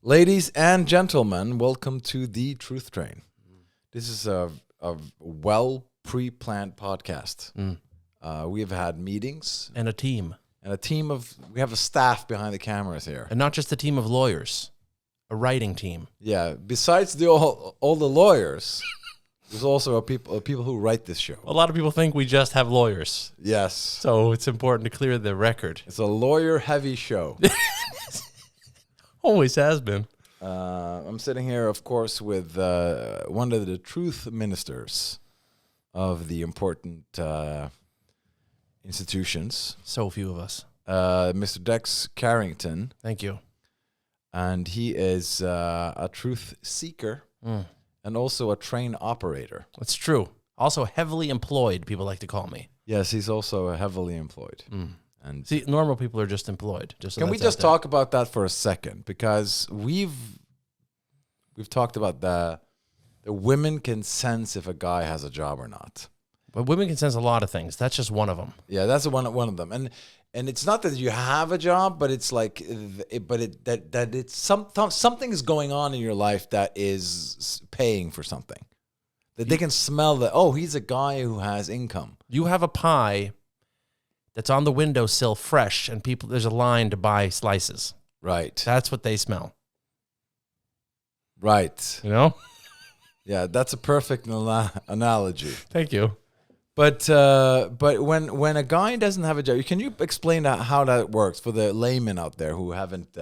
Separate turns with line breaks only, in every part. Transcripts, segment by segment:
Ladies and gentlemen, welcome to the Truth Train. This is a well pre-planned podcast. We have had meetings
And a team.
We have a staff behind the cameras here.
And not just a team of lawyers, a writing team.
Yeah, besides all the lawyers, there's also people who write this show.
A lot of people think we just have lawyers.
Yes.
So it's important to clear the record.
It's a lawyer-heavy show.
Always has been.
I'm sitting here, of course, with one of the truth ministers of the important institutions.
So few of us.
Mr. Dex Carrington.
Thank you.
And he is a truth seeker and also a train operator.
It's true. Also heavily employed, people like to call me.
Yes, he's also heavily employed. And
See, normal people are just employed.
can we just talk about that for a second? Because we've talked about the women can sense if a guy has a job or not.
But women can sense a lot of things. That's just one of them.
Yeah, that's one of them. And it's not that you have a job, but it's like, it's something is going on in your life that is paying for something. That they can smell that. Oh, he's a guy who has income.
You have a pie that's on the windowsill fresh, and there's a line to buy slices.
Right.
That's what they smell.
Right.
You know?
Yeah, that's a perfect analogy.
Thank you.
But when a guy doesn't have a job, can you explain how that works for the laymen out there who haven't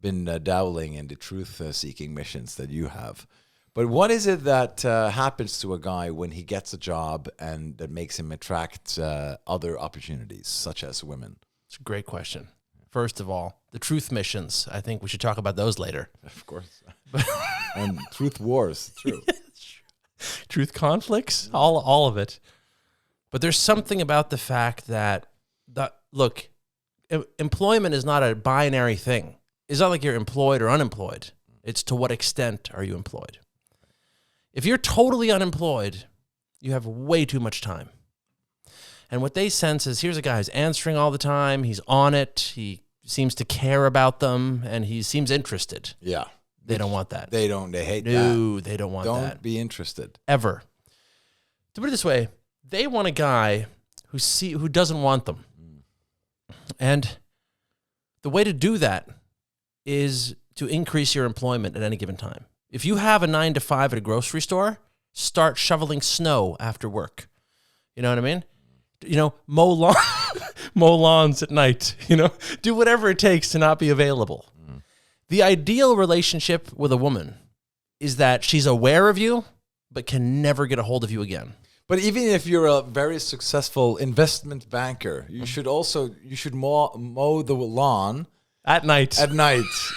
been dabbling in the truth-seeking missions that you have? But what is it that happens to a guy when he gets a job and that makes him attract other opportunities, such as women?
It's a great question. First of all, the truth missions. I think we should talk about those later.
Of course. And truth wars, true.
Truth conflicts, all of it. But there's something about the fact that, look, employment is not a binary thing. It's not like you're employed or unemployed. It's to what extent are you employed? If you're totally unemployed, you have way too much time. And what they sense is, here's a guy who's answering all the time. He's on it. He seems to care about them, and he seems interested.
Yeah.
They don't want that.
They hate that.
No, they don't want that.
Don't be interested.
Ever. To put it this way, they want a guy who doesn't want them. And the way to do that is to increase your employment at any given time. If you have a 9 to 5 at a grocery store, start shoveling snow after work. You know what I mean? You know, mow lawns at night. You know, do whatever it takes to not be available. The ideal relationship with a woman is that she's aware of you, but can never get a hold of you again.
But even if you're a very successful investment banker, you should mow the lawn
At night,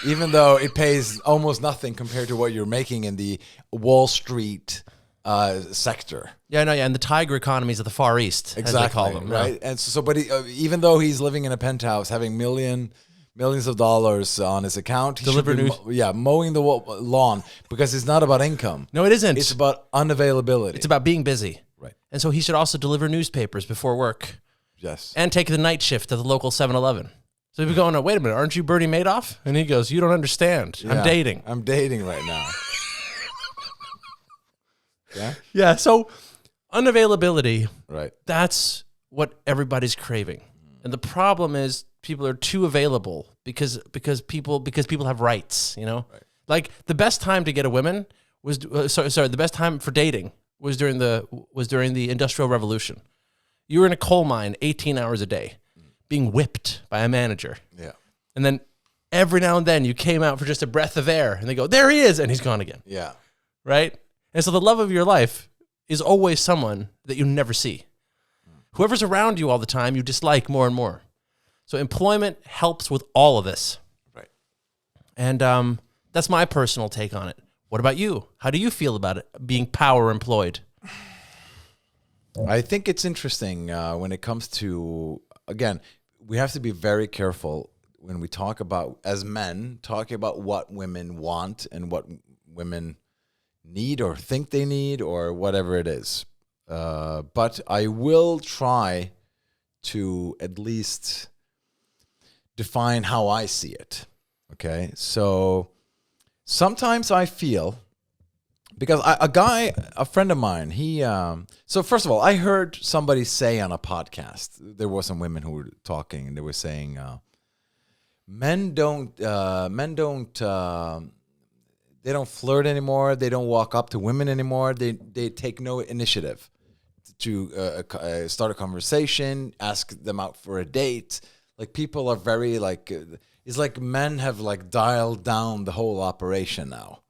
even though it pays almost nothing compared to what you're making in the Wall Street sector.
Yeah, and the tiger economies of the Far East,
Exactly,
as they call them,
right? And but even though he's living in a penthouse, having millions of dollars on his account, he should be mowing the lawn, because it's not about income.
No, it isn't.
It's about unavailability.
It's about being busy.
Right.
And so he should also deliver newspapers before work.
Yes.
And take the night shift at the local 7-Eleven. So he'd be going, wait a minute, aren't you Bernie Madoff? And he goes, you don't understand.
Yeah,
I'm dating.
I'm dating right now. Yeah?
Yeah, so unavailability,
Right.
that's what everybody's craving. And the problem is people are too available because people have rights, you know?
Right.
Like the best time to get a woman was the best time for dating was during the Industrial Revolution. You were in a coal mine 18 hours a day, being whipped by a manager.
Yeah.
And then every now and then you came out for just a breath of air and they go, there he is, and he's gone again.
Yeah.
Right? And so the love of your life is always someone that you never see. Whoever's around you all the time, you dislike more and more. So employment helps with all of this.
Right.
And that's my personal take on it. What about you? How do you feel about it, being power employed?
I think it's interesting when it comes to, again, we have to be very careful when we talk about, as men, talking about what women want and what women need or think they need or whatever it is. But I will try to at least define how I see it. Okay, so Sometimes I feel, because a friend of mine, he, so first of all, I heard somebody say on a podcast, there were some women who were talking, and they were saying, men don't, they don't flirt anymore. They don't walk up to women anymore. They take no initiative to start a conversation, ask them out for a date. Like, people are very like, it's like men have like dialed down the whole operation now.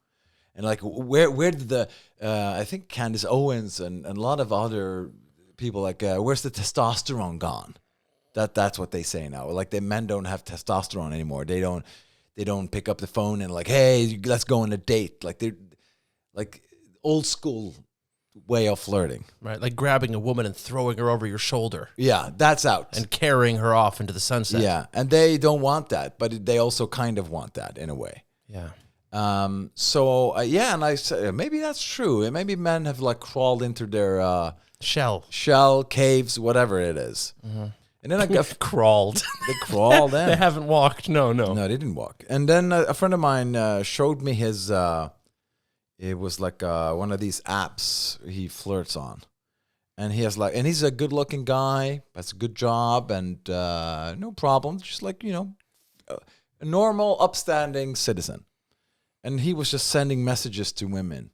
And like, where did the, I think Candace Owens and a lot of other people, like, where's the testosterone gone? That's what they say now. Like, the men don't have testosterone anymore. They don't pick up the phone and like, hey, let's go on a date. Like, they're like old school way of flirting.
Right, like grabbing a woman and throwing her over your shoulder.
Yeah, that's out.
And carrying her off into the sunset.
Yeah, and they don't want that, but they also kind of want that in a way.
Yeah.
Yeah, and I say maybe that's true. Maybe men have like crawled into their
shell,
caves, whatever it is. Mm-hmm. And then I got
crawled.
They crawled in.
They haven't walked. No,
they didn't walk. And then a friend of mine showed me his. It was like one of these apps he flirts on, and he has like, and he's a good-looking guy, has a good job, and no problem, just like, you know, a normal, upstanding citizen. And he was just sending messages to women,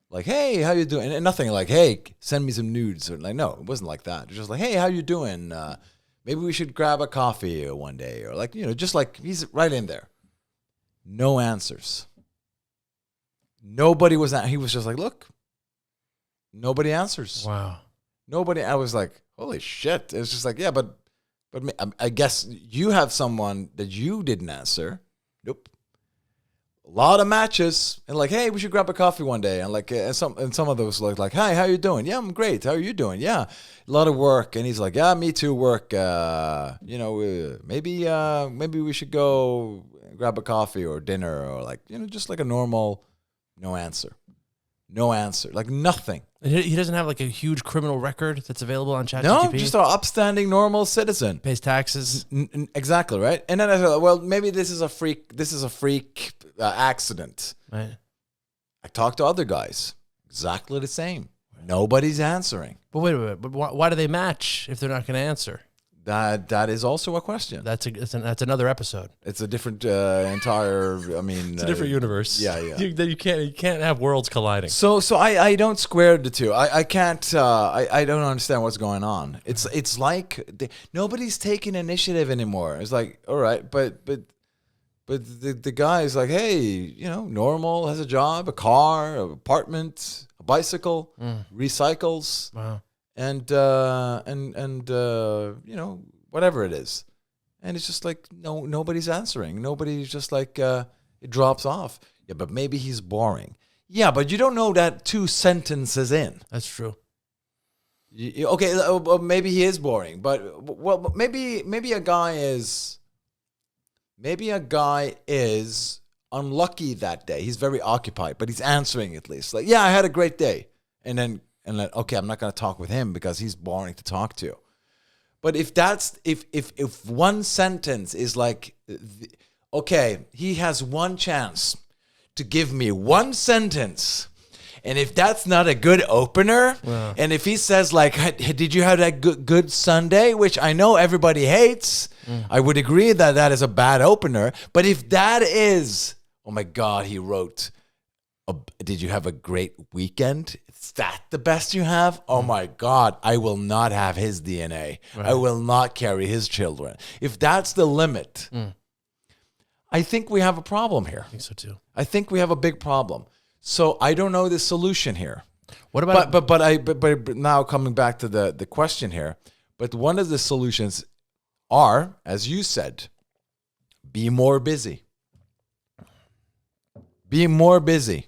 like, "Hey, how you doing?" And nothing like, "Hey, send me some nudes." Or like, no, it wasn't like that. It was just like, "Hey, how you doing? Maybe we should grab a coffee one day," or like, you know, just like, he's right in there. No answers. Nobody was. He was just like, "Look." Nobody answers.
Wow.
Nobody. I was like, "Holy shit!" It's just like, yeah, but I guess you have someone that you didn't answer. Nope. A lot of matches, and like, hey, we should grab a coffee one day, and like, and some of those like, hi, how you doing? Yeah, I'm great. How are you doing? Yeah, a lot of work, and he's like, yeah, me too, work. You know, maybe we should go grab a coffee or dinner, or like, you know, just like a normal. No answer, like nothing.
He doesn't have like a huge criminal record that's available on ChatGPT.
No, just an upstanding, normal citizen.
Pays taxes.
Exactly, right? And then I thought, well, maybe this is a freak accident.
Right.
I talked to other guys, exactly the same. Nobody's answering.
But wait. But why do they match if they're not going to answer?
That is also a question.
That's another episode.
It's a different entire. I mean,
it's a different universe.
Yeah.
You can't have worlds colliding.
So I don't square the two. I can't. I don't understand what's going on. It's like nobody's taking initiative anymore. It's like, all right, but the guy is like, hey, you know, normal, has a job, a car, an apartment, a bicycle, recycles.
Wow.
And you know, whatever it is, and it's just like nobody's answering. Nobody's just like it drops off. Yeah, but maybe he's boring. Yeah, but you don't know that 2 sentences in.
That's true.
Okay, maybe he is boring, but well, maybe a guy is unlucky that day. He's very occupied, but he's answering at least. Like, yeah, I had a great day, and then. And like, okay, I'm not going to talk with him because he's boring to talk to. But if one sentence is like, okay, he has one chance to give me one sentence, and if that's not a good opener, and if he says like, did you have that good Sunday, which I know everybody hates, I would agree that is a bad opener. But if that is, oh my God, he wrote, did you have a great weekend? Is that the best you have? Oh my God, I will not have his DNA. Right. I will not carry his children. If that's the limit, I think we have a problem here.
I think so too.
I think we have a big problem. So I don't know the solution here.
What about?
But now coming back to the question here. But one of the solutions are, as you said, be more busy. Be more busy.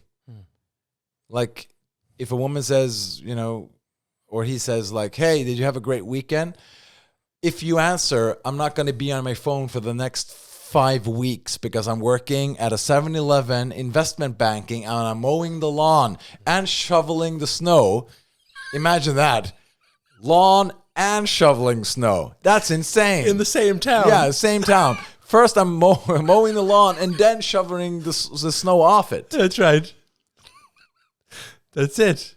Like, if a woman says, you know, or he says like, hey, did you have a great weekend? If you answer, I'm not going to be on my phone for the next 5 weeks because I'm working at a 7-Eleven investment banking and I'm mowing the lawn and shoveling the snow. Imagine that. Lawn and shoveling snow. That's insane.
In the same town.
Yeah, same town. first I'm mowing the lawn and then shoveling the snow off it.
That's right. That's it.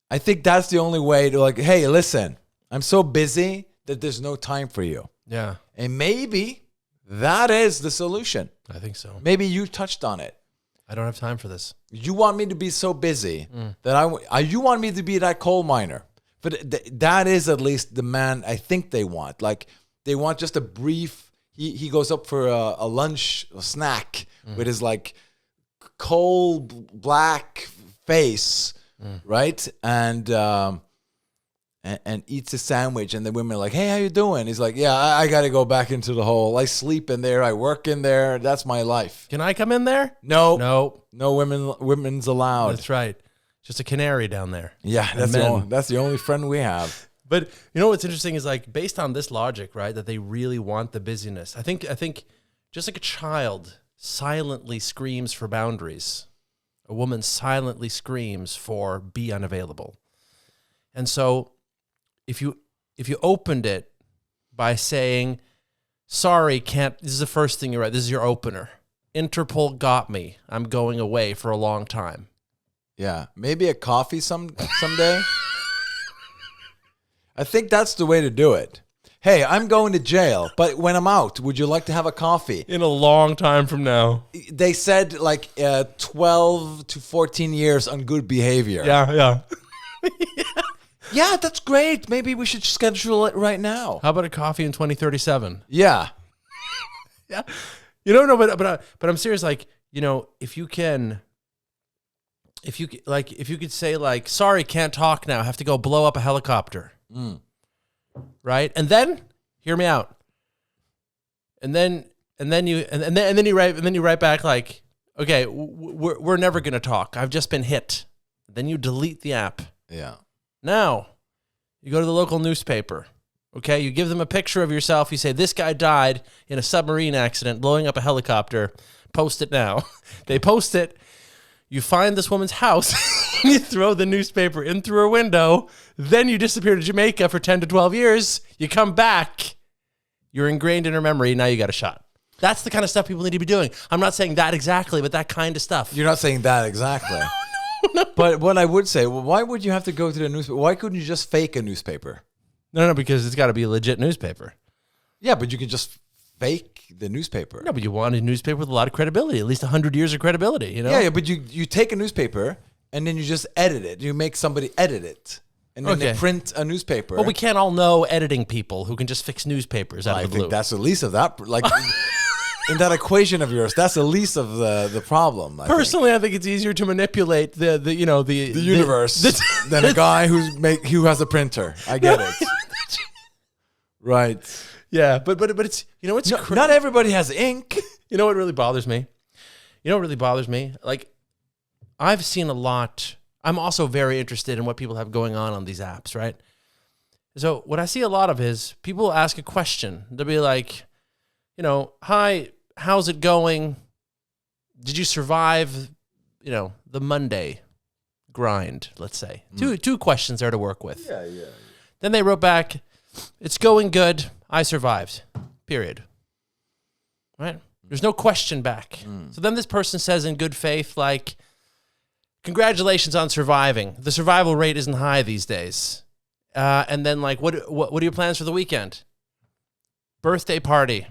I think that's the only way to like, hey, listen, I'm so busy that there's no time for you.
Yeah.
And maybe that is the solution.
I think so.
Maybe you touched on it.
I don't have time for this.
You want me to be so busy that you want me to be that coal miner. But that is at least the man I think they want. Like they want just a brief, he goes up for a lunch, a snack with his like coal black face, right? And eats a sandwich, and the women are like, hey, how you doing? He's like, yeah, I got to go back into the hole. I sleep in there. I work in there. That's my life.
Can I come in there?
No women's allowed.
That's right. Just a canary down there.
Yeah, that's the only friend we have.
But you know what's interesting is like based on this logic, right? That they really want the busyness. I think just like a child silently screams for boundaries, a woman silently screams for be unavailable. And so if you opened it by saying, sorry, can't, this is the first thing you write, this is your opener. Interpol got me. I'm going away for a long time.
Yeah, maybe a coffee someday. I think that's the way to do it. Hey, I'm going to jail, but when I'm out, would you like to have a coffee?
In a long time from now.
They said like 12 to 14 years on good behavior.
Yeah.
Yeah, that's great. Maybe we should schedule it right now.
How about a coffee in 2037?
Yeah.
Yeah. You don't know, but I'm serious. Like, you know, if you could say like, sorry, can't talk now. Have to go blow up a helicopter. Right. And then hear me out. And then you write back like, okay, we're never going to talk. I've just been hit. Then you delete the app.
Yeah.
Now, you go to the local newspaper, okay? You give them a picture of yourself. You say, this guy died in a submarine accident, blowing up a helicopter. Post it now. They post it. You find this woman's house. You throw the newspaper in through her window. Then you disappear to Jamaica for 10 to 12 years. You come back. You're ingrained in her memory. Now you got a shot. That's the kind of stuff people need to be doing. I'm not saying that exactly, but that kind of stuff.
You're not saying that exactly. No. But what I would say, well, why would you have to go to the newspaper? Why couldn't you just fake a newspaper?
No, because it's got to be a legit newspaper.
Yeah, but you can just fake the newspaper.
No, but you want a newspaper with a lot of credibility, at least 100 years of credibility, you know?
Yeah, but you take a newspaper and then you just edit it. You make somebody edit it. And then they print a newspaper.
Well, we can't all know editing people who can just fix newspapers out of the blue.
I think that's the least of that. Like... In that equation of yours, that's the least of the problem.
Personally, I think it's easier to manipulate the
universe than a guy who has a printer. I get it. Right.
Yeah, but it's it's
not everybody has ink.
You know what really bothers me? Like, I've seen a lot. I'm also very interested in what people have going on these apps, right? So what I see a lot of is people ask a question. They'll be like, hi, how's it going? Did you survive, the Monday grind, let's say? Two questions there to work with.
Yeah.
Then they wrote back, it's going good. I survived, period. Right? There's no question back. So then this person says in good faith, like, congratulations on surviving. The survival rate isn't high these days. And then like, what are your plans for the weekend? Birthday party.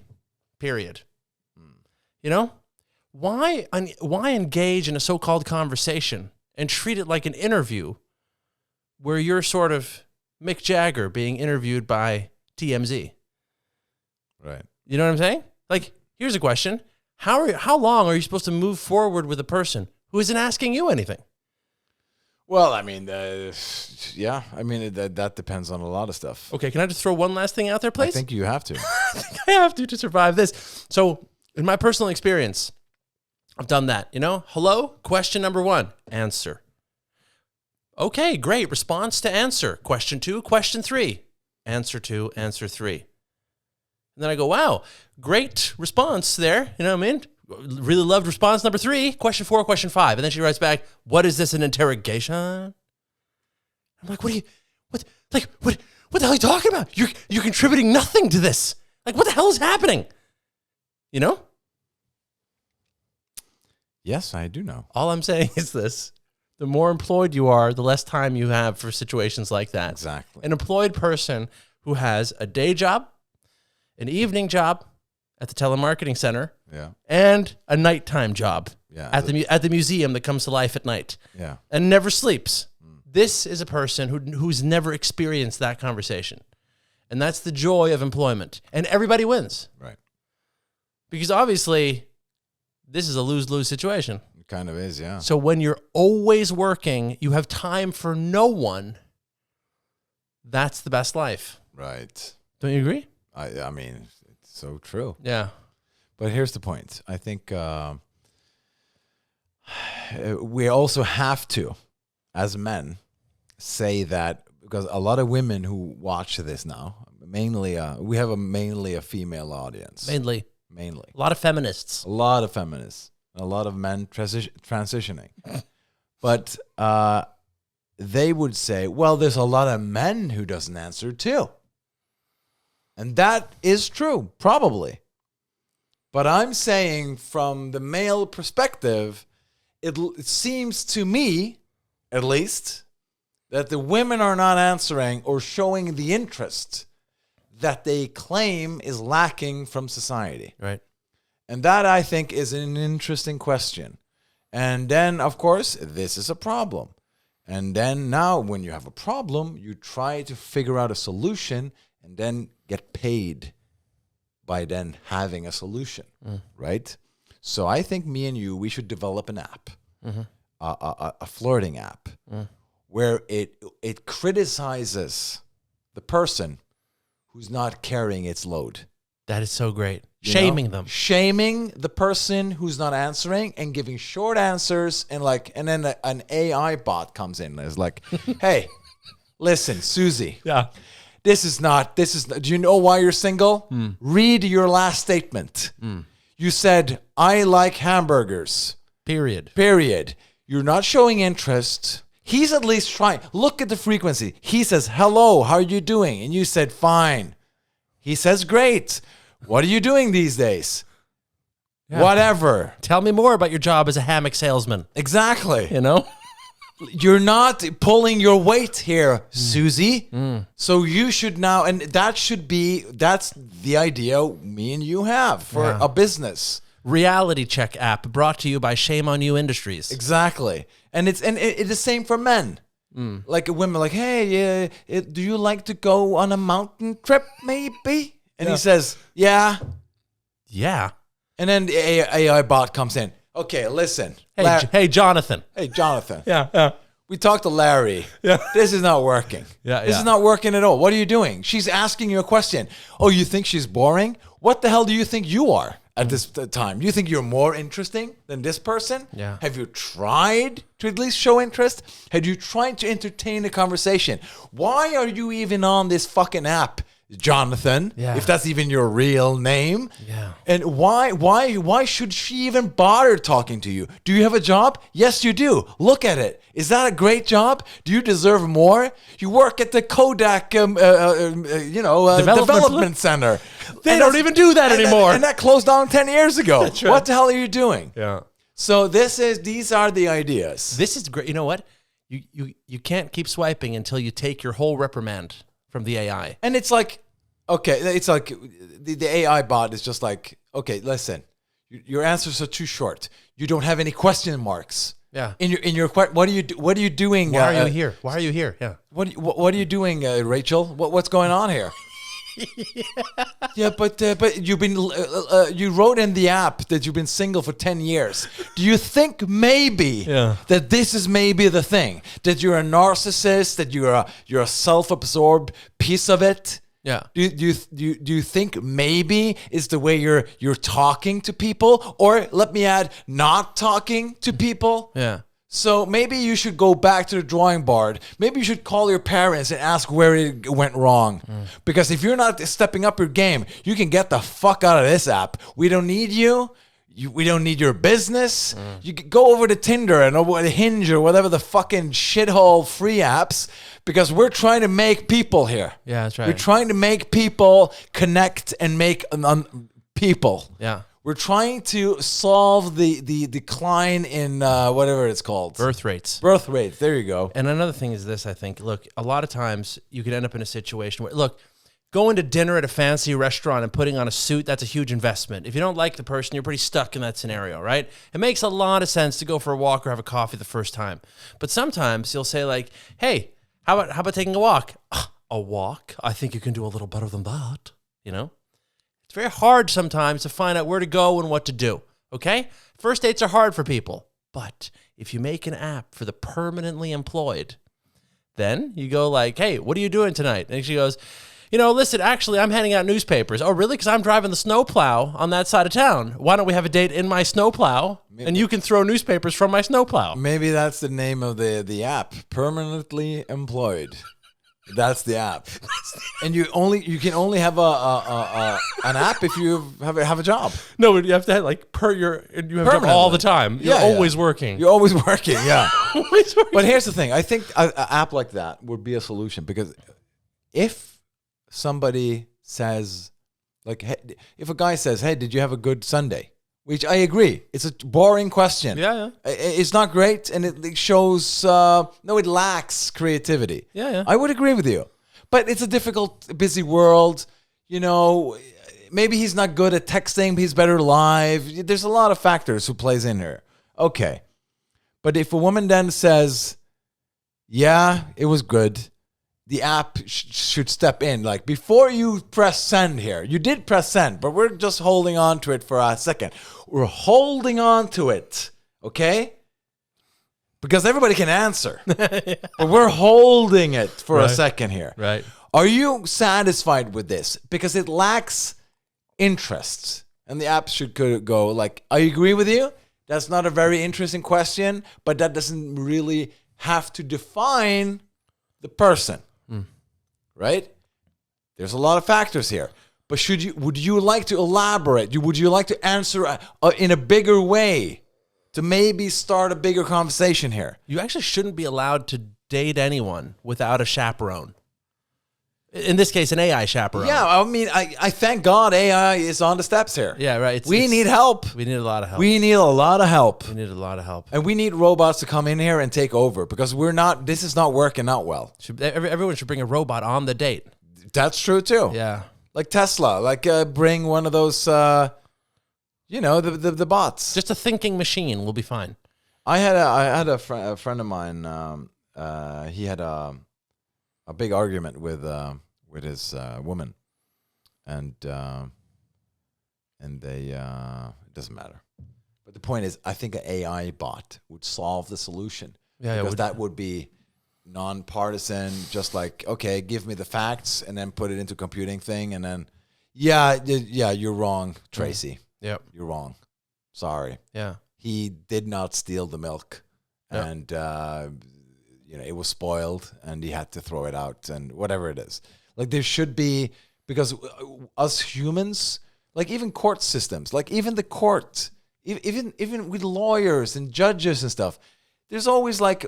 Period. Why engage in a so-called conversation and treat it like an interview where you're sort of Mick Jagger being interviewed by TMZ?
Right. You
know what I'm saying? Like, here's a question. How long are you supposed to move forward with a person who isn't asking you anything?
Well, I mean, yeah. I mean, that depends on a lot of stuff.
Okay, can I just throw one last thing out there, please?
I think you have to.
I think I have to survive this. So, in my personal experience, I've done that. Hello? Question number 1. Answer. Okay, great. Response to answer. Question 2, question 3. Answer 2, answer 3. And then I go, wow, great response there. You know what I mean? Really loved response number 3, question 4, question 5. And then she writes back, what is this, an interrogation? I'm like, what the hell are you talking about? You're contributing nothing to this. Like, what the hell is happening? You know?
Yes, I do know.
All I'm saying is this. The more employed you are, the less time you have for situations like that.
Exactly.
An employed person who has a day job, an evening job at the telemarketing center,
Yeah.
and a nighttime job
Yeah.
at the museum that comes to life at night,
Yeah.
and never sleeps. This is a person who's never experienced that conversation. And that's the joy of employment. And everybody wins.
Right.
Because obviously, this is a lose-lose situation.
It kind of is, yeah.
So when you're always working, you have time for no one. That's the best life.
Right.
Don't you agree?
I mean, it's so true.
Yeah.
But here's the point. I think we also have to, as men, say that, because a lot of women who watch this now, mainly we have mainly a female audience.
Mainly.
A
A lot of feminists.
lot of feminists, a lot of men transitioning. But they would say, well, there's a lot of men who doesn't answer too. And that is true, probably. But I'm saying from the male perspective, it seems to me, at least, that the women are not answering or showing the interest that they claim is lacking from society.
Right.
And that, I think, is an interesting question. And then, of course, this is a problem. And then now when you have a problem, you try to figure out a solution and then get paid by then having a solution, right? So I think me and you, we should develop an app, a flirting app, where it criticizes the person who's not carrying its load.
That is so great.
You
Shaming
know?
them.
Shaming the person who's not answering and giving short answers, and then an AI bot comes in and is like, hey, listen, Susie.
Yeah.
This is not, do you know why you're single? Read your last statement. You said, I like hamburgers.
Period.
You're not showing interest. He's at least trying. Look at the frequency. He says, hello, how are you doing? And you said, fine. He says, great. What are you doing these days?
Yeah.
Whatever.
Tell me more about your job as a hammock salesman.
Exactly.
You know?
You're not pulling your weight here, Susie. So you should now, and that's the idea me and you have for a business.
Reality check app brought to you by Shame on You Industries.
Exactly. And it's the same for men. Like women, like, hey, do you like to go on a mountain trip, maybe? And he says, yeah.
Yeah.
And then the AI bot comes in. Okay, listen.
Hey, Jonathan.
Hey, Jonathan.
Yeah.
We talked to Larry.
Yeah.
This is not working. This is not working at all. What are you doing? She's asking you a question. Oh, you think she's boring? What the hell do you think you are at this time? You think you're more interesting than this person?
Yeah.
Have you tried to at least show interest? Have you tried to entertain a conversation? Why are you even on this fucking app, Jonathan?
Yeah.
If that's even your real name.
Yeah.
And why should she even bother talking to you? Do you have a job? Yes, you do. Look at it. Is that a great job? Do you deserve more? You work at the Kodak, development center.
They don't even do that anymore.
And that closed down 10 years ago.
That's right.
What the hell are you doing?
Yeah.
So these are the ideas.
This is great. You know what? You can't keep swiping until you take your whole reprimand from the AI.
And it's like, okay, it's like the AI bot is just like, okay, listen, your answers are too short. You don't have any question marks.
Yeah.
In your what are you doing?
Why are you here? Why are you here? Yeah.
What are you doing, Rachel? What's going on here? Yeah, but you've been you wrote in the app that you've been single for 10 years. Do you think maybe that this is maybe the thing, that you're a narcissist, that you're a self-absorbed piece of it?
Yeah.
Do you think maybe is the way you're talking to people, or let me add, not talking to people?
Yeah.
So maybe you should go back to the drawing board. Maybe you should call your parents and ask where it went wrong. Because if you're not stepping up your game, you can get the fuck out of this app. We don't need you. We don't need your business. You can go over to Tinder and over to Hinge or whatever the fucking shithole free apps, because we're trying to make people here.
Yeah, that's right.
We're trying to make people connect and make people.
Yeah.
We're trying to solve the decline in whatever it's called.
Birth rates.
Birth rates. There you go.
And another thing is this, I think. Look, a lot of times you could end up in a situation where, look, going to dinner at a fancy restaurant and putting on a suit, that's a huge investment. If you don't like the person, you're pretty stuck in that scenario, right? It makes a lot of sense to go for a walk or have a coffee the first time. But sometimes you'll say like, hey, how about taking a walk? A walk? I think you can do a little better than that, you know? It's very hard sometimes to find out where to go and what to do, okay? First dates are hard for people. But if you make an app for the permanently employed, then you go like, hey, what are you doing tonight? And she goes, you know, listen, actually, I'm handing out newspapers. Oh, really? Because I'm driving the snowplow on that side of town. Why don't we have a date in my snowplow, and you can throw newspapers from my snowplow?
Maybe that's the name of the app. Permanently employed. That's the app. And you can only have an app if you have a job.
No, you have to have like you have a job all the time. You're always working.
You're always working, yeah.
Always working.
But here's the thing. I think an app like that would be a solution, because if somebody says, like, hey, if a guy says, hey, did you have a good Sunday? Which I agree. It's a boring question.
Yeah.
It's not great, and it shows, it lacks creativity.
Yeah.
I would agree with you. But it's a difficult, busy world. You know, maybe he's not good at texting, but he's better live. There's a lot of factors who plays in here. Okay. But if a woman then says, yeah, it was good, the app should step in. Like, before you press send here, you did press send, but we're just holding on to it for a second. We're holding on to it, okay? Because everybody can answer. But we're holding it for a second here.
Right.
Are you satisfied with this? Because it lacks interest. And the app should go like, I agree with you. That's not a very interesting question, but that doesn't really have to define the person. Right? There's a lot of factors here. But would you like to elaborate? Would you like to answer in a bigger way to maybe start a bigger conversation here?
You actually shouldn't be allowed to date anyone without a chaperone. In this case, an AI chaperone.
Yeah, I mean, I thank God AI is on the steps here.
Yeah, right.
We need help.
We need a lot of help.
We need a lot of help.
We need a lot of help.
And we need robots to come in here and take over, because this is not working out well.
Everyone should bring a robot on the date.
That's true too.
Yeah.
Like Tesla, like bring one of those, the bots.
Just a thinking machine will be fine.
I had a friend of mine. He had a big argument with his woman, and they it doesn't matter. But the point is, I think an AI bot would solve the solution.
Yeah,
because that would be non-partisan, just like, okay, give me the facts and then put it into a computing thing, and then yeah, you're wrong, Tracy.
Yep.
You're wrong. Sorry.
Yeah.
He did not steal the milk, and it was spoiled, and he had to throw it out, and whatever it is. Like, there should be, because us humans, like even court systems, like even the court, even with lawyers and judges and stuff, there's always like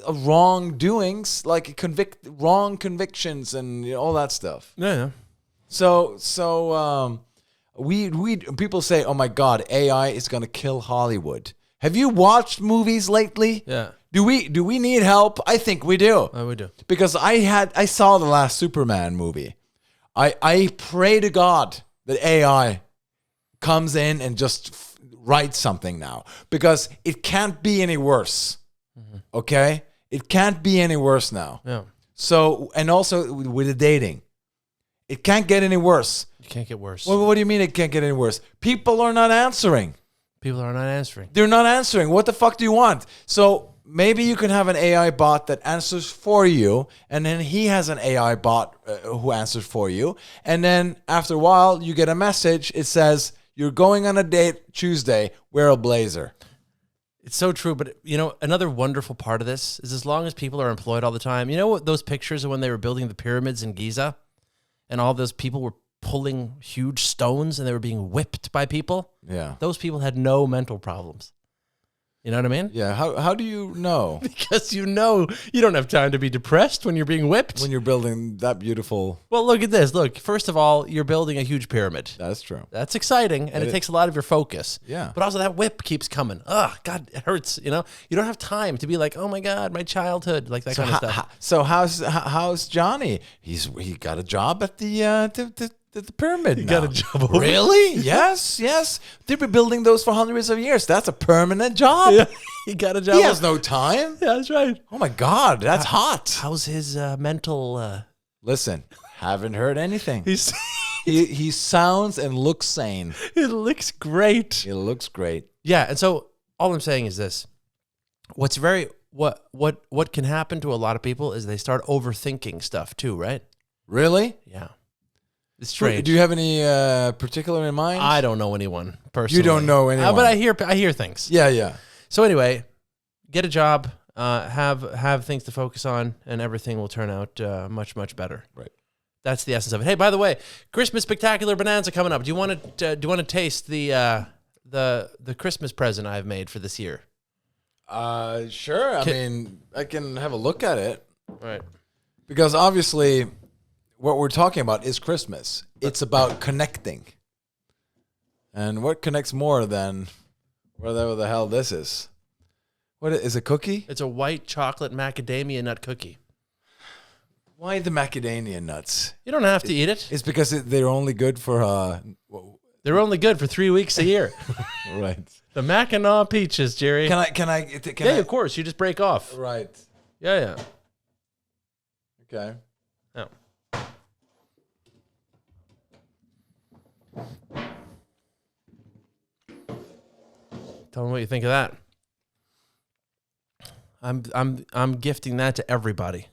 wrongdoings, like wrong convictions and all that stuff.
Yeah.
So we people say, oh my God, AI is gonna kill Hollywood. Have you watched movies lately?
Yeah.
Do we need help? I think we do.
Oh, we do.
Because I saw the last Superman movie. I pray to God that AI comes in and just writes something now, because it can't be any worse. Mm-hmm. Okay? It can't be any worse now.
Yeah.
So, and also with the dating, it can't get any worse.
It can't get worse.
Well, what do you mean it can't get any worse? People are not answering.
People are not answering.
They're not answering. What the fuck do you want? So maybe you can have an AI bot that answers for you, and then he has an AI bot who answers for you. And then after a while, you get a message. It says, you're going on a date Tuesday, wear a blazer.
It's so true. But, another wonderful part of this is, as long as people are employed all the time, what those pictures of when they were building the pyramids in Giza, and all those people were pulling huge stones and they were being whipped by people?
Yeah.
Those people had no mental problems. You know what I mean?
Yeah. How do you know
Because you know you don't have time to be depressed when you're being whipped.
when you're building that beautiful?
Well, look at this. Look, first of all, you're building a huge pyramid.
That's true.
That's exciting, and it takes a lot of your focus.
Yeah.
But also that whip keeps coming. Ugh, God, it hurts. You know, you don't have time to be like, oh my God, my childhood, like that kind of stuff.
So how's Johnny? He got a job at the pyramid. He
got a job over
Really? Yes. They've been building those for hundreds of years. That's a permanent job.
Yeah, he got a job.
He has no time.
Yeah, that's right.
Oh my God, that's hot.
How's his mental?
Listen, haven't heard anything.
He's
He sounds and looks sane.
it looks great.
He looks great.
Yeah, and so all I'm saying is this: what can happen to a lot of people is they start overthinking stuff too, right?
Really?
Yeah, it's strange.
Do you have any particular in mind?
I don't know anyone personally.
You don't know anyone.
But I hear things.
Yeah.
So anyway, get a job, have things to focus on, and everything will turn out much better.
Right.
That's the essence of it. Hey, by the way, Christmas Spectacular Bonanza coming up. Do you want to taste the Christmas present I've made for this year?
Sure. I mean, I can have a look at it.
Right.
Because obviously, what we're talking about is Christmas. It's about connecting. And what connects more than whatever the hell this is? What is a cookie?
It's a white chocolate macadamia nut cookie.
Why the macadamia nuts?
You don't have to eat it.
It's because they're only good for
They're only good for 3 weeks a year.
right.
The Mackinac peaches, Jerry.
Can I?
Yeah, of course. You just break off.
Right.
Yeah.
Okay.
Yeah. Tell me what you think of that. I'm gifting that to everybody.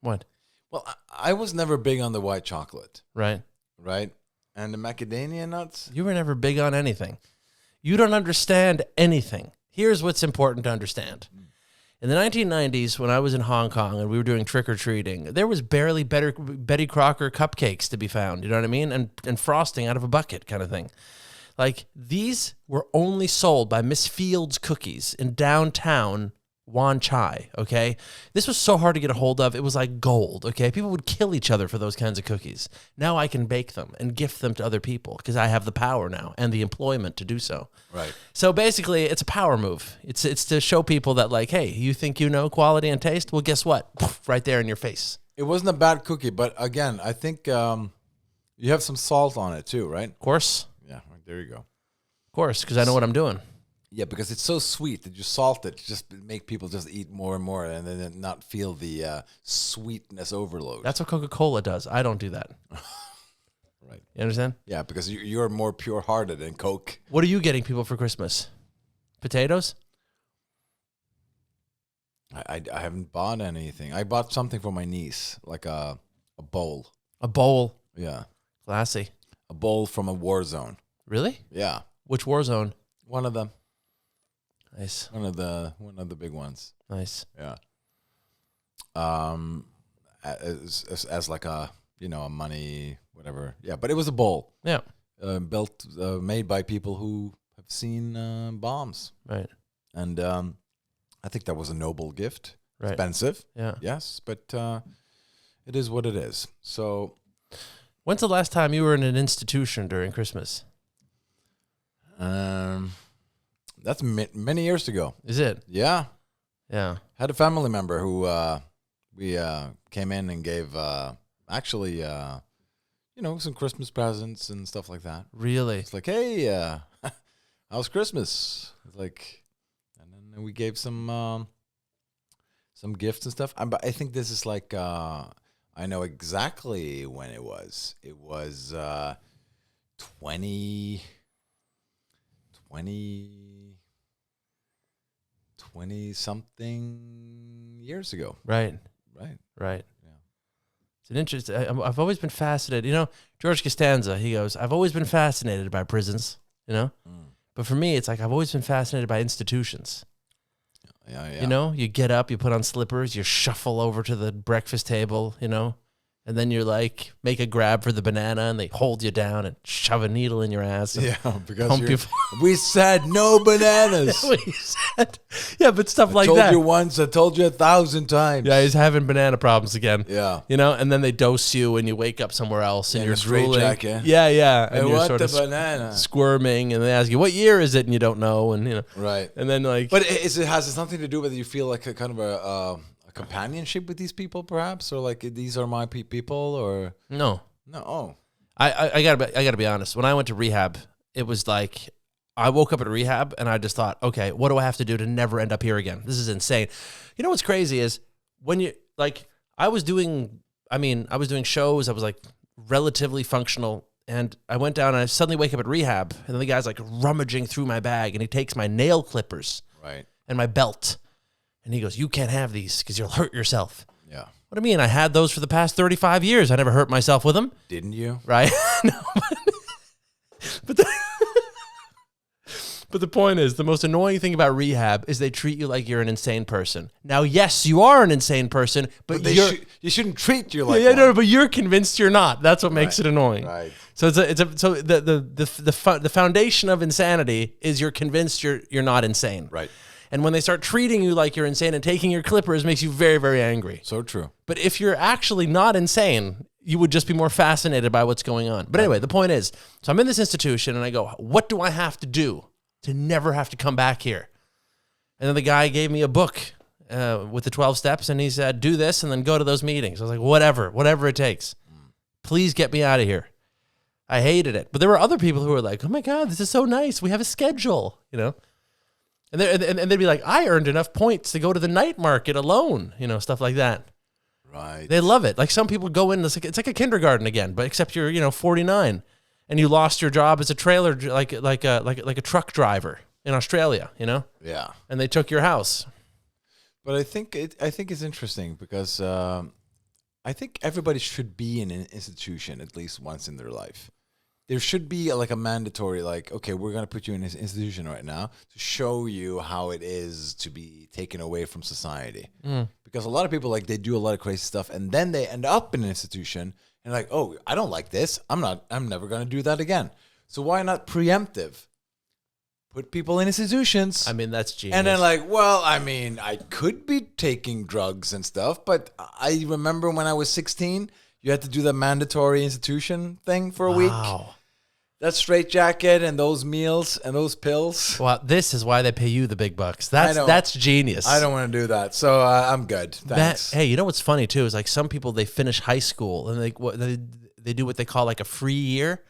What?
Well, I was never big on the white chocolate,
Right.
and the macadamia nuts.
You were never big on anything. You don't understand anything. Here's what's important to understand. In the 1990s, when I was in Hong Kong and we were doing trick-or-treating, there was barely Betty Crocker cupcakes to be found, you know what I mean? And frosting out of a bucket kind of thing. Like, these were only sold by Miss Fields Cookies in downtown Wan Chai, okay? This was so hard to get a hold of. It was like gold, okay? People would kill each other for those kinds of cookies. Now I can bake them and gift them to other people because I have the power now and the employment to do so.
Right.
So basically, it's a power move. It's to show people that, like, hey, you think you know quality and taste? Well, guess what? Poof, right there in your face.
It wasn't a bad cookie, but again, I think you have some salt on it too, right?
Of course.
Yeah, there you go.
Of course, because I know what I'm doing.
Yeah, because it's so sweet that you salt it, just make people just eat more and more, and then not feel the sweetness overload.
That's what Coca-Cola does. I don't do that.
Right.
You understand?
Yeah, because you're more pure-hearted than Coke.
What are you getting people for Christmas? Potatoes?
I haven't bought anything. I bought something for my niece, like a bowl.
A bowl.
Yeah,
Classy.
a bowl from a war zone.
Really?
Yeah,
Which war zone?
one of them.
Nice.
One of the big ones.
Nice.
Yeah. As like a a money whatever. Yeah, but it was a bowl.
Yeah.
Built made by people who have seen bombs,
Right.
and I think that was a noble gift.
Right.
Expensive,
Yeah.
yes, but it is what it is. So,
When's the last time you were in an institution during Christmas?
that's many years ago.
Is it?
Yeah,
Yeah.
had a family member who we came in and gave actually some Christmas presents and stuff like that.
Really?
It's like, hey, how's Christmas? It's like, and then we gave some gifts and stuff. I think this is like I know exactly when it was. It was 20 something years ago.
Right.
Right.
Right.
Yeah.
It's an interesting. I've always been fascinated. George Costanza, he goes, I've always been fascinated by prisons, But for me, it's like I've always been fascinated by institutions.
Yeah.
You get up, you put on slippers, you shuffle over to the breakfast table, And then you're like, make a grab for the banana, and they hold you down and shove a needle in your ass. And
because
pump you.
We said no bananas.
Yeah, but stuff like
told
that.
you once, I told you 1,000 times.
Yeah, he's having banana problems again.
Yeah.
You know, and then they dose you and you wake up somewhere else and you're drooling.
Jacket.
Yeah, yeah. And
I
you're
want
sort
the
of
banana.
squirming, and they ask you, what year is it? And you don't know. And, you know.
Right.
And then like.
But has it something to do with you feel like a kind of a companionship with these people, perhaps? Or like, these are my people, or?
No.
Oh.
I gotta be honest. When I went to rehab, it was like, I woke up at rehab and I just thought, okay, what do I have to do to never end up here again? This is insane. You know what's crazy is when you like, I was doing shows. I was like relatively functional, and I went down and I suddenly wake up at rehab, and then the guy's like rummaging through my bag, and he takes my nail clippers and my belt, and he goes, "You can't have these because you'll hurt yourself."
Yeah.
What do you mean? I had those for the past 35 years. I never hurt myself with them.
Didn't you?
Right? No. But the point is, the most annoying thing about rehab is they treat you like you're an insane person. Now, yes, you are an insane person, but
you shouldn't treat you like
one.
no,
but you're convinced you're not. That's what makes it annoying.
Right.
So the foundation of insanity is you're convinced you're not insane.
Right.
And when they start treating you like you're insane and taking your clippers, makes you very, very angry.
So true.
But if you're actually not insane, you would just be more fascinated by what's going on. But anyway, the point is, so I'm in this institution and I go, what do I have to do to never have to come back here? And then the guy gave me a book with the 12 steps, and he said, do this and then go to those meetings. I was like, whatever it takes. Please get me out of here. I hated it. But there were other people who were like, oh my God, this is so nice. We have a schedule, you know? And they'd be like, I earned enough points to go to the night market alone, you know, stuff like that.
Right.
They love it. Like some people go in, it's like a kindergarten again, but except you're 49 and you lost your job as a trailer, like a truck driver in Australia, you know?
Yeah.
And they took your house.
But I think it's interesting because I think everybody should be in an institution at least once in their life. There should be like a mandatory, like, okay, we're going to put you in this institution right now to show you how it is to be taken away from society. Because a lot of people, like, they do a lot of crazy stuff and then they end up in an institution and like, oh, I don't like this. I'm never going to do that again. So why not preemptive? Put people in institutions.
I mean, that's genius.
And then like, well, I mean, I could be taking drugs and stuff, but I remember when I was 16, you had to do the mandatory institution thing for a week. That straitjacket and those meals and those pills.
Well, this is why they pay you the big bucks. That's genius.
I don't want to do that, so I'm good. Thanks.
Hey, you know what's funny too is like some people, they finish high school and they do what they call like a free year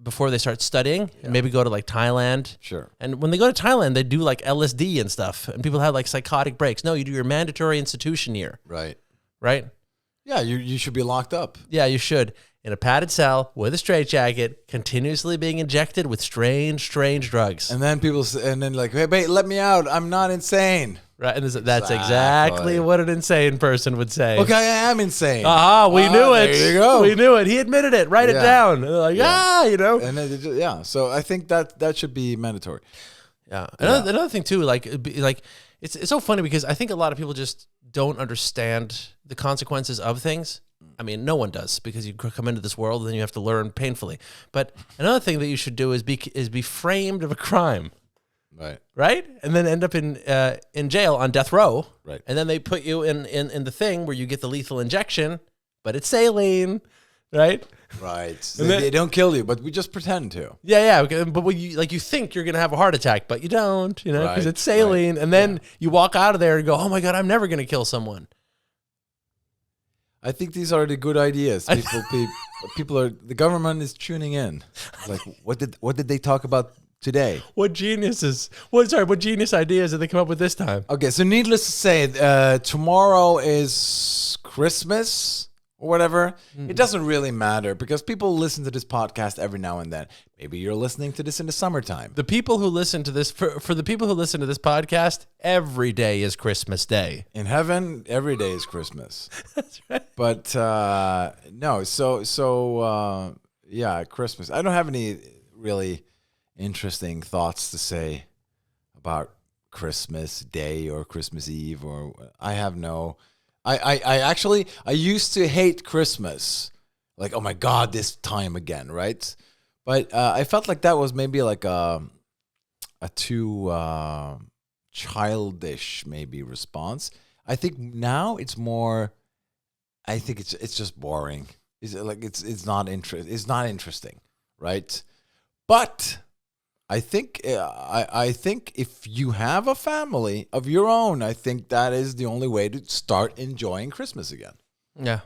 before they start studying, and maybe go to like Thailand.
Sure.
And when they go to Thailand, they do like LSD and stuff, and people have like psychotic breaks. No, you do your mandatory institution year.
Right.
Right?
Yeah, you should be locked up.
Yeah, you should. In a padded cell with a straitjacket, continuously being injected with strange drugs.
And then like, hey, wait, let me out. I'm not insane.
Right, and that's exactly what an insane person would say.
Okay, I am insane.
We knew it.
There you go.
We knew it. He admitted it. Write it down. And they're like, you know.
And then, so I think that should be mandatory.
Yeah. Another thing too, like it's so funny because I think a lot of people just don't understand the consequences of things. I mean, no one does, because you come into this world and then you have to learn painfully. But another thing that you should do is be framed of a crime. Right? And then end up in jail on death row.
Right.
And then they put you in the thing where you get the lethal injection, but it's saline, right?
Right. They don't kill you, but we just pretend to.
Yeah. But when you think you're going to have a heart attack, but you don't, you know, because it's saline. Right. And then you walk out of there and go, oh my God, I'm never going to kill someone.
I think these are the good ideas. The government is tuning in. Like, what did they talk about today?
What genius ideas did they come up with this time?
Okay, so needless to say, tomorrow is Christmas or whatever. It doesn't really matter because people listen to this podcast every now and then. Maybe you're listening to this in the summertime.
The people who listen to this, for the people who listen to this podcast, every day is Christmas Day.
In heaven, every day is Christmas.
That's right.
But no, so yeah, Christmas. I don't have any really interesting thoughts to say about Christmas Day or Christmas Eve, or I have no I actually I used to hate Christmas, like oh my god, this time again, right? But I felt like that was maybe like a too childish maybe response. I think now it's more. I think it's just boring. It's not It's not interesting, right? But I think I think if you have a family of your own, I think that is the only way to start enjoying Christmas again.
Yeah.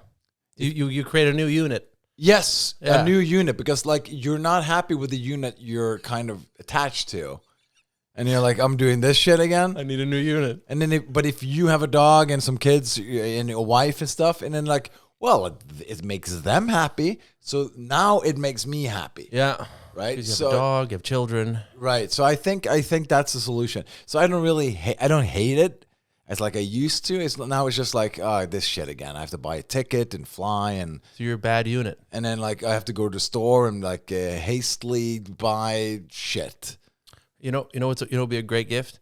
You create a new unit.
Yes,
Yeah.
a new unit, because like you're not happy with the unit you're kind of attached to, and you're like, I'm doing this shit again.
I need a new unit.
And then, but if you have a dog and some kids and a wife and stuff, and then like, well, it makes them happy, so now it makes me happy.
Yeah.
Right.
You have a dog, you have children.
Right. So I think that's the solution. So I don't really I don't hate it as like I used to. Now it's just like, oh, this shit again. I have to buy a ticket and fly, and
So you're a bad unit.
and then like I have to go to the store and like hastily buy shit.
You know what'd be a great gift?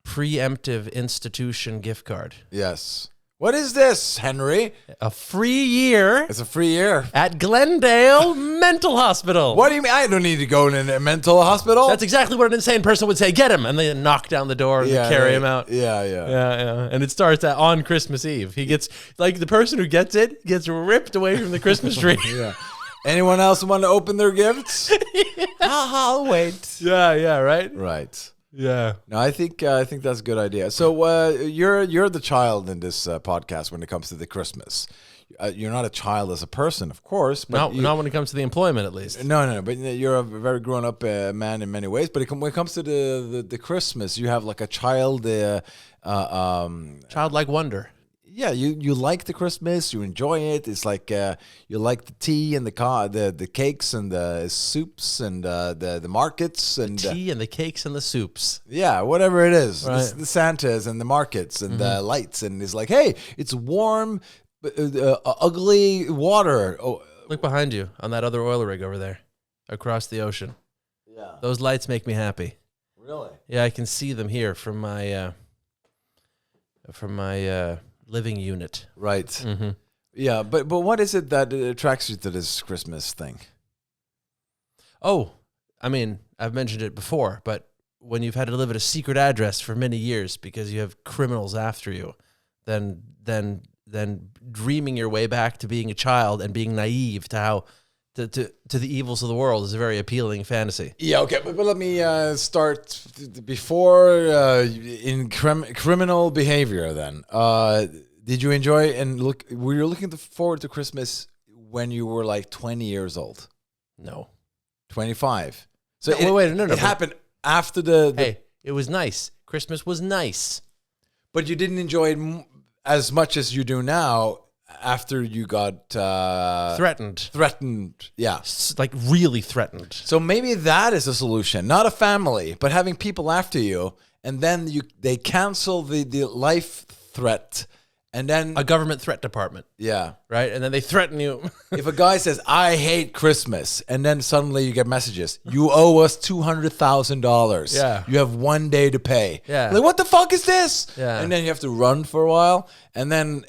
Pre-emptive institution gift card.
Yes. What is this, Henry?
A free year
It's a free year.
at Glendale Mental Hospital.
What do you mean? I don't need to go in a mental hospital.
That's exactly what an insane person would say. Get him, and they knock down the door and carry him out.
Yeah.
Yeah. And it starts on Christmas Eve. He gets, like, the person who gets it gets ripped away from the Christmas tree.
Yeah. Anyone else want to open their gifts? I'll wait.
Yeah, right?
Right.
Yeah.
No, I think that's a good idea. So you're the child in this podcast when it comes to the Christmas. You're not a child as a person, of course, but
Not when it comes to the employment, at least.
No. But you're a very grown up man in many ways. But when it comes to the Christmas, you have like a child.
Childlike wonder.
Yeah, you like the Christmas, you enjoy it. It's like you like the tea and the cakes and the soups and the markets and
Tea and the cakes and the soups.
yeah, whatever it is,
Right.
the Santas and the markets and the lights, and it's like, hey, it's warm, ugly water. Oh,
Look behind you on that other oil rig over there, across the ocean.
yeah,
Those lights make me happy.
really.
Yeah, I can see them here from my living unit.
Right.
Mm-hmm.
Yeah, but what is it that attracts you to this Christmas thing?
Oh, I mean, I've mentioned it before, but when you've had to live at a secret address for many years because you have criminals after you, then dreaming your way back to being a child and being naive to how to the evils of the world is a very appealing fantasy.
Yeah, okay, but let me start before in criminal behavior. Then, did you enjoy and look? Were you looking forward to Christmas when you were like 20 years old?
No.
25. So
No, wait, no.
It happened after the
Hey, it was nice. Christmas was nice.
but you didn't enjoy it as much as you do now after you got
Threatened.
threatened. Yeah.
Like really threatened.
So maybe that is a solution, not a family, but having people after you, and then they cancel the life threat, and then
A government threat department,
yeah.
right? And then they threaten you.
If a guy says, I hate Christmas, and then suddenly you get messages, you owe us $200,000.
Yeah.
You have 1 day to pay.
Yeah.
Like, what the fuck is this?
Yeah.
And then you have to run for a while, and then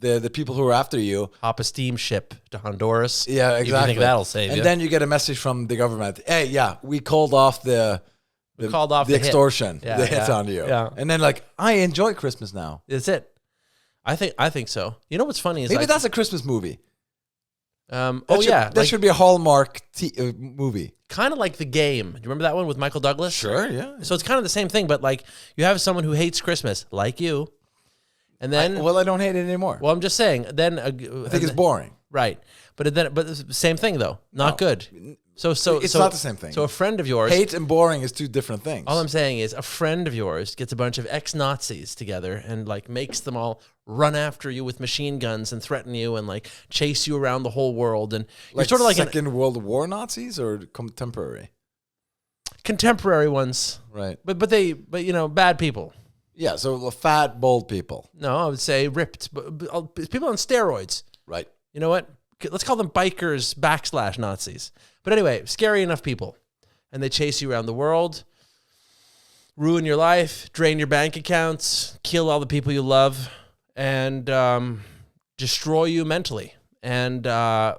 the people who are after you,
Hop a steamship to Honduras.
yeah,
If
exactly.
you think that'll save
and
you.
then you get a message from the government, hey, yeah, we called off the
the hit.
extortion,
Yeah,
the hit
yeah,
on you.
yeah.
And then like, I enjoy Christmas now.
That's it. I think so. You know what's funny is
Maybe that's a Christmas movie. That should be a Hallmark movie.
kind of like The Game. Do you remember that one with Michael Douglas?
Sure, yeah.
So it's kind of the same thing, but like you have someone who hates Christmas, like you, and then
I don't hate it anymore.
well, I'm just saying. Then
I think it's boring.
right, but it's the same thing though. Not good. So
It's not the same thing.
So a friend of yours.
Hate and boring is two different things.
All I'm saying is a friend of yours gets a bunch of ex-Nazis together and like makes them all run after you with machine guns and threaten you and like chase you around the whole world. And you're
like
sort of like
Second World War Nazis or contemporary?
contemporary ones,
Right.
but you know, bad people.
Yeah, so fat, bold people.
No, I would say ripped, but people on steroids.
Right.
You know what? Let's call them bikers / Nazis. But anyway, scary enough people. And they chase you around the world. ruin your life, drain your bank accounts, kill all the people you love, and destroy you mentally. And
to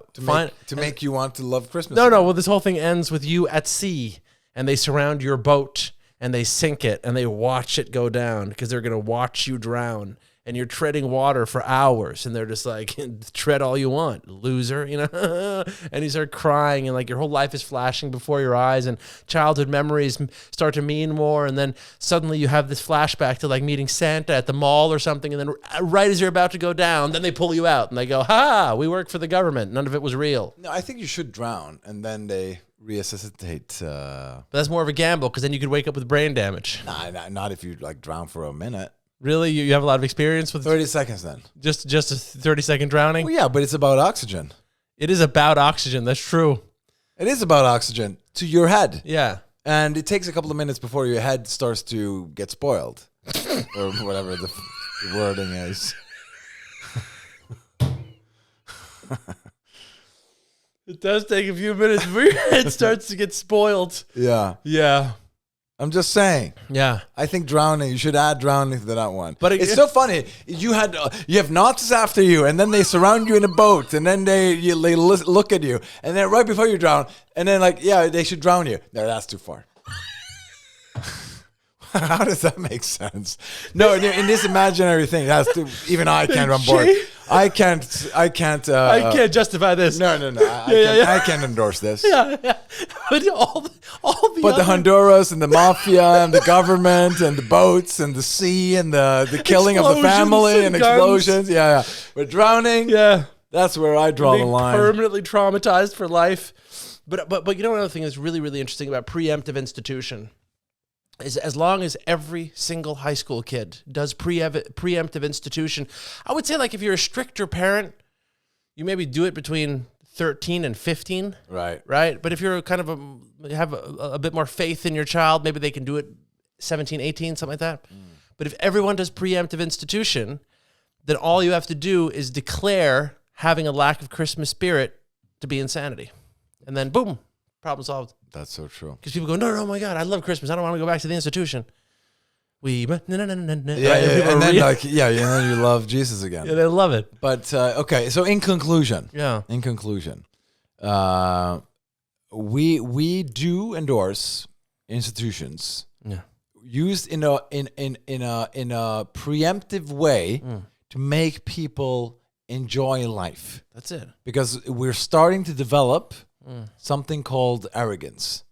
make you want to love Christmas.
No. Well, this whole thing ends with you at sea, and they surround your boat, and they sink it, and they watch it go down because they're going to watch you drown. And you're treading water for hours, and they're just like, tread all you want, loser, you know? And you start crying, and like your whole life is flashing before your eyes, and childhood memories start to mean more. And then suddenly you have this flashback to like meeting Santa at the mall or something. And then right as you're about to go down, then they pull you out, and they go, ha, we work for the government. None of it was real.
No, I think you should drown, and then they resuscitate.
But that's more of a gamble, because then you could wake up with brain damage.
Nah, not if you like drown for a minute.
Really? You have a lot of experience with
30 seconds then.
Just a 30-second drowning?
Well, yeah, but it's about oxygen.
It is about oxygen. That's true.
It is about oxygen to your head.
Yeah.
And it takes a couple of minutes before your head starts to get spoiled. Or whatever the wording is.
It does take a few minutes before your head starts to get spoiled.
Yeah.
Yeah.
I'm just saying.
Yeah.
I think drowning, you should add drowning to that one.
But
it's so funny. You have Nazis after you, and then they surround you in a boat, and then they look at you, and then right before you drown, and then like, yeah, they should drown you. No, that's too far. How does that make sense? No, in this imaginary thing, that's too, even I can't on board. I can't
justify this.
No. I can't endorse this.
Yeah. But all the
But the Honduras and the mafia and the government and the boats and the sea and the killing of the family and explosions. Yeah. But drowning, that's where I draw the line.
Permanently traumatized for life. But you know, another thing that's really, really interesting about preemptive institution is as long as every single high school kid does preemptive institution, I would say, like, if you're a stricter parent, you maybe do it between 13 and 15.
Right.
But if you're kind of have a bit more faith in your child, maybe they can do it 17, 18, something like that. But if everyone does preemptive institution, then all you have to do is declare having a lack of Christmas spirit to be insanity. And then, boom, problem solved.
That's so true.
Because people go, no, oh my God, I love Christmas. I don't want to go back to the institution.
And then you love Jesus again.
Yeah, they love it.
But okay, so in conclusion, we do endorse institutions used in a preemptive way to make people enjoy life.
That's it.
Because we're starting to develop something called arrogance,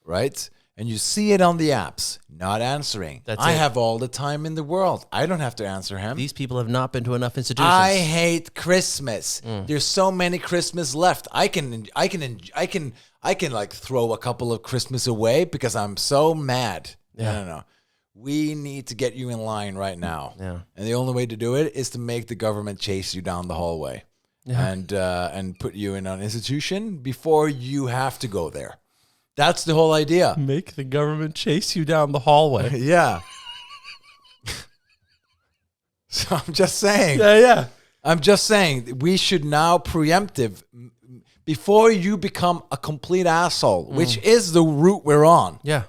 right? And you see it on the apps, not answering. I have all the time in the world. I don't have to answer him.
These people have not been to enough institutions.
I hate Christmas. There's so many Christmas left. I can like throw a couple of Christmas away because I'm so mad.
Yeah.
No. We need to get you in line right now.
Yeah.
And the only way to do it is to make the government chase you down the hallway. Yeah. And put you in an institution before you have to go there. That's the whole idea.
Make the government chase you down the hallway.
Yeah. So I'm just saying.
Yeah.
I'm just saying we should now preemptive before you become a complete asshole, which is the route we're on.
Yeah.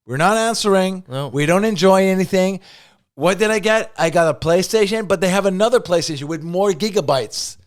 We're not answering.
No.
We don't enjoy anything. What did I get? I got a PlayStation, but they have another PlayStation with more gigabytes.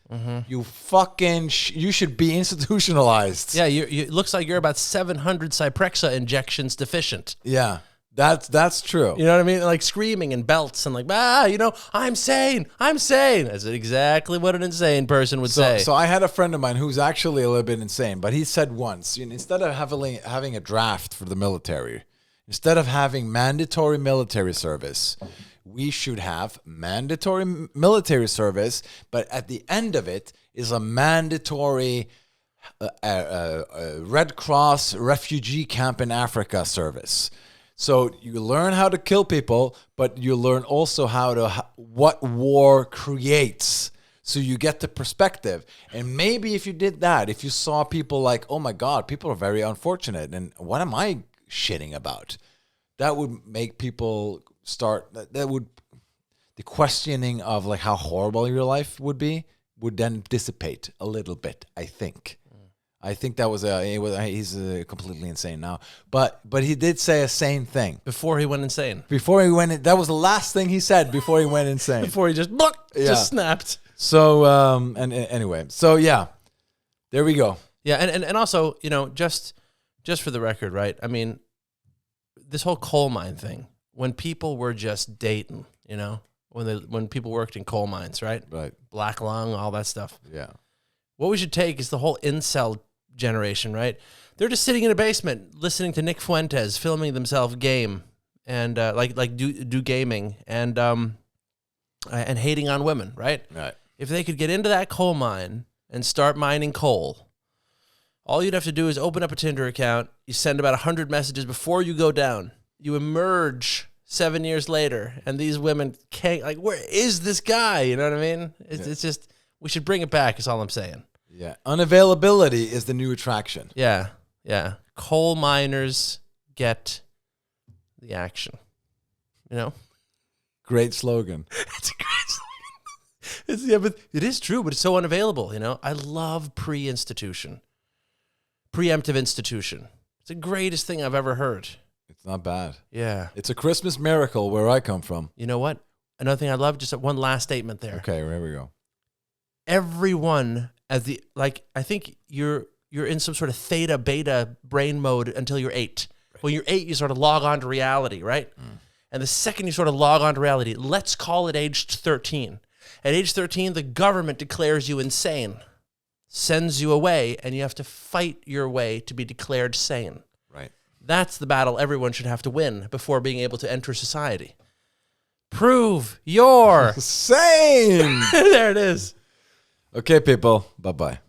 You fucking you should be institutionalized.
Yeah, it looks like you're about 700 Cyprexa injections deficient.
Yeah, that's true.
You know what I mean? Like screaming and belts and like, I'm sane. That's exactly what an insane person would say.
So I had a friend of mine who's actually a little bit insane, but he said once, instead of having a draft for the military, instead of having mandatory military service, we should have mandatory military service, but at the end of it is a mandatory Red Cross refugee camp in Africa service. So you learn how to kill people, but you learn also what war creates. So you get the perspective. And maybe if you did that, if you saw people like, oh my God, people are very unfortunate, and what am I shitting about? That would make people start, the questioning of like how horrible your life would then dissipate a little bit, I think. I think that was he's completely insane now. But he did say a sane thing.
Before he went insane.
Before he went, that was the last thing he said before he went insane.
Before he just snapped.
So anyway, so yeah, there we go.
Yeah, and also, you know, just for the record, right? I mean, this whole coal mine thing, when people were just dating, you know, when people worked in coal mines, right?
Right.
Black lung, all that stuff.
Yeah.
What we should take is the whole incel generation, right? They're just sitting in a basement listening to Nick Fuentes filming themselves game and do gaming and hating on women, right?
Right.
If they could get into that coal mine and start mining coal, all you'd have to do is open up a Tinder account. You send about 100 messages before you go down. You emerge 7 years later, and these women can't, like, where is this guy? You know what I mean? It's just, we should bring it back, is all I'm saying.
Yeah. Unavailability is the new attraction.
Yeah. Yeah. Coal miners get the action. You know?
Great slogan.
It's a great slogan. Yeah, but it is true, but it's so unavailable, you know? I love pre-emptive institution. It's the greatest thing I've ever heard.
It's not bad.
Yeah.
It's a Christmas miracle where I come from.
You know what? Another thing I love, just one last statement there.
Okay, here we go.
Everyone I think you're in some sort of theta beta brain mode until you're 8. Right. When you're 8, you sort of log on to reality, right? And the second you sort of log on to reality, let's call it age 13. At age 13, the government declares you insane, sends you away, and you have to fight your way to be declared sane.
Right.
That's the battle everyone should have to win before being able to enter society. Prove you're
sane.
There it is.
Okay, people. Bye-bye.